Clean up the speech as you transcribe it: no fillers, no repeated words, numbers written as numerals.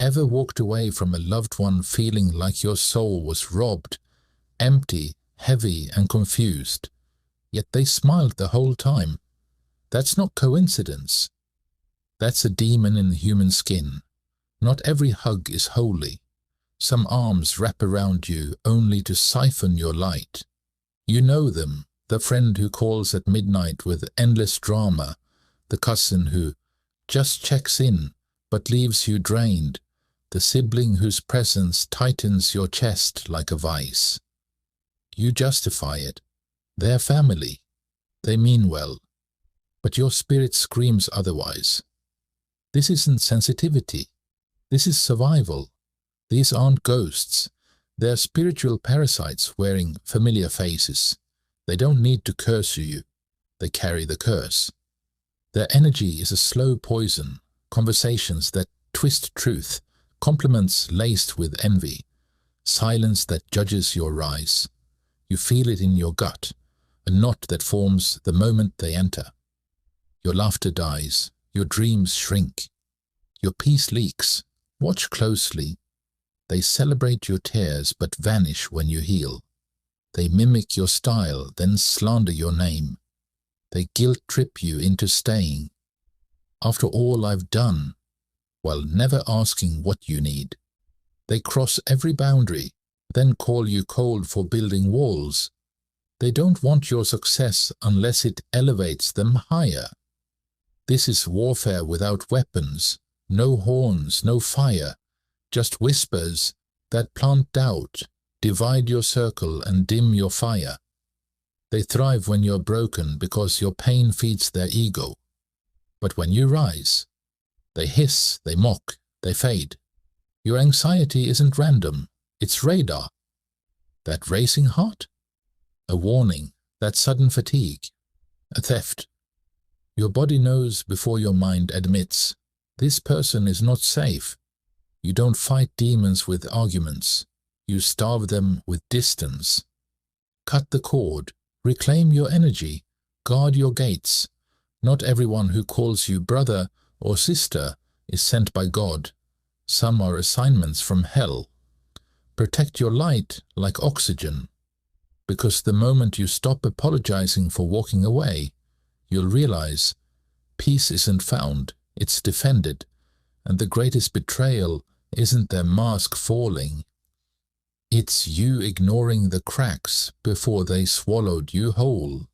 ever walked away from a loved one feeling like your soul was robbed, empty, heavy, and confused, yet they smiled the whole time? That's not coincidence. That's a demon in human skin. Not every hug is holy. Some arms wrap around you only to siphon your light. You know them, the friend who calls at midnight with endless drama, the cousin who just checks in but leaves you drained, the sibling whose presence tightens your chest like a vice. You justify it. They're family. They mean well. But your spirit screams otherwise. This isn't sensitivity. This is survival. These aren't ghosts. They're spiritual parasites wearing familiar faces. They don't need to curse you. They carry the curse. Their energy is a slow poison, conversations that twist truth, compliments laced with envy, silence that judges your rise. You feel it in your gut, a knot that forms the moment they enter. Your laughter dies, your dreams shrink, your peace leaks. Watch closely. They celebrate your tears but vanish when you heal. They mimic your style, then slander your name. They guilt-trip you into staying. After all I've done, while never asking what you need. They cross every boundary, then call you cold for building walls. They don't want your success unless it elevates them higher. This is warfare without weapons, no horns, no fire, just whispers that plant doubt, divide your circle and dim your fire. They thrive when you're broken because your pain feeds their ego. But when you rise, they hiss, they mock, they fade. Your anxiety isn't random, it's radar. That racing heart? A warning, that sudden fatigue, a theft. Your body knows before your mind admits, this person is not safe. You don't fight demons with arguments. You starve them with distance. Cut the cord, reclaim your energy, guard your gates. Not everyone who calls you brother or sister is sent by God. Some are assignments from hell. Protect your light like oxygen, because the moment you stop apologizing for walking away, you'll realize peace isn't found, it's defended, and the greatest betrayal isn't their mask falling. It's you ignoring the cracks before they swallowed you whole.